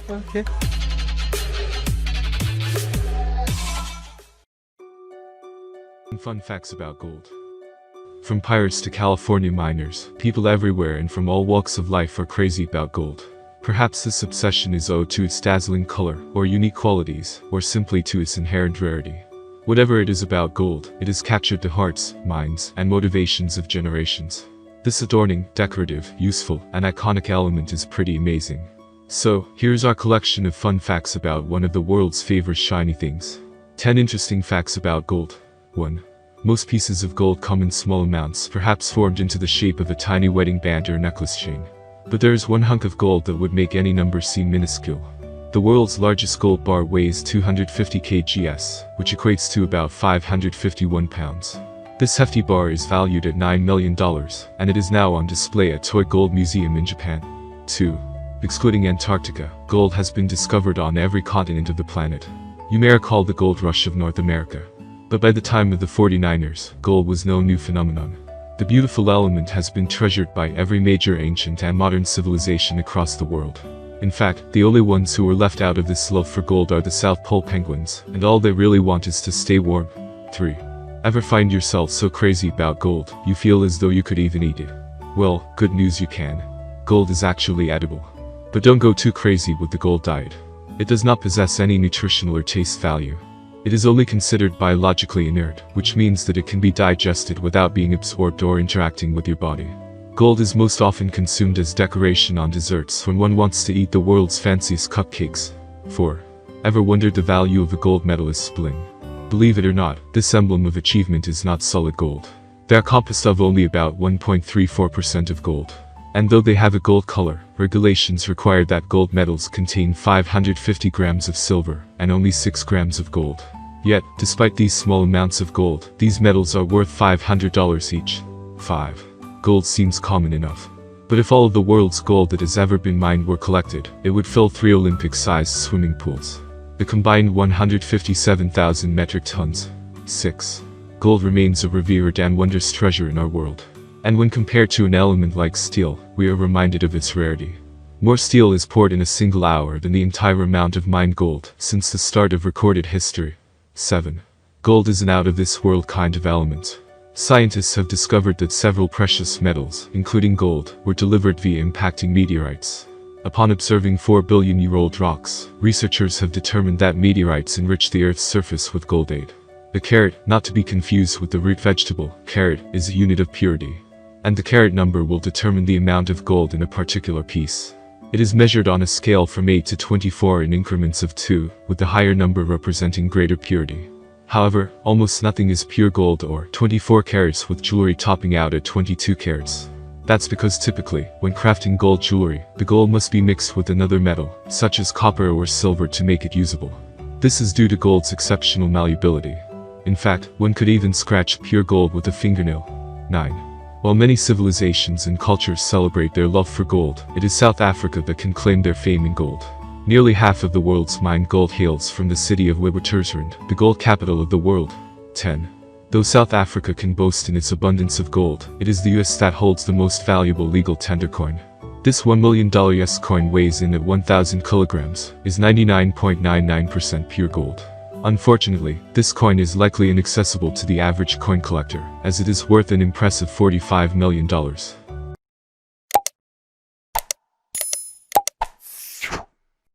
Okay. Fun facts about gold. From pirates to California miners, people everywhere and from all walks of life are crazy about gold. Perhaps this obsession is owed to its dazzling color, or unique qualities, or simply to its inherent rarity. Whatever it is about gold, it has captured the hearts, minds, and motivations of generations. This adorning, decorative, useful, and iconic element is pretty amazing. So, here's our collection of fun facts about one of the world's favorite shiny things. 10 interesting facts about gold. 1. Most pieces of gold come in small amounts, perhaps formed into the shape of a tiny wedding band or necklace chain. But there is one hunk of gold that would make any number seem minuscule. The world's largest gold bar weighs 250 kgs, which equates to about 551 pounds. This hefty bar is valued at $9 million, and it is now on display at Toy Gold Museum in Japan. 2. Excluding Antarctica, gold has been discovered on every continent of the planet. You may recall the gold rush of North America. But by the time of the 49ers, gold was no new phenomenon. The beautiful element has been treasured by every major ancient and modern civilization across the world. In fact, the only ones who were left out of this love for gold are the South Pole penguins, and all they really want is to stay warm. 3. Ever find yourself so crazy about gold, you feel as though you could even eat it? Well, good news, you can. Gold is actually edible. But don't go too crazy with the gold diet. It does not possess any nutritional or taste value. It is only considered biologically inert, which means that it can be digested without being absorbed or interacting with your body. Gold is most often consumed as decoration on desserts when one wants to eat the world's fanciest cupcakes. 4. Ever wondered the value of a gold medalist's bling? Believe it or not, this emblem of achievement is not solid gold. They are composed of only about 1.34% of gold. And though they have a gold color, regulations require that gold medals contain 550 grams of silver and only 6 grams of gold. Yet, despite these small amounts of gold, these medals are worth $500 each. 5. Gold seems common enough. But if all of the world's gold that has ever been mined were collected, it would fill 3 Olympic-sized swimming pools. The combined 157,000 metric tons. 6. Gold remains a revered and wondrous treasure in our world. And when compared to an element like steel, we are reminded of its rarity. More steel is poured in a single hour than the entire amount of mined gold since the start of recorded history. 7. Gold is an out-of-this-world kind of element. Scientists have discovered that several precious metals, including gold, were delivered via impacting meteorites. Upon observing 4 billion-year-old rocks, researchers have determined that meteorites enrich the Earth's surface with goldate. The carat, not to be confused with the root vegetable, carat, is a unit of purity. And the carat number will determine the amount of gold in a particular piece. It is measured on a scale from 8 to 24 in increments of 2, with the higher number representing greater purity. However, almost nothing is pure gold or 24 carats with jewelry topping out at 22 carats. That's because typically, when crafting gold jewelry, the gold must be mixed with another metal, such as copper or silver, to make it usable. This is due to gold's exceptional malleability. In fact, one could even scratch pure gold with a fingernail. 9. While many civilizations and cultures celebrate their love for gold, it is South Africa that can claim their fame in gold. Nearly half of the world's mined gold hails from the city of Witwatersrand, the gold capital of the world. 10. Though South Africa can boast in its abundance of gold, it is the US that holds the most valuable legal tender coin. This $1 million US coin weighs in at 1,000 kilograms, is 99.99% pure gold. Unfortunately, this coin is likely inaccessible to the average coin collector, as it is worth an impressive $45 million.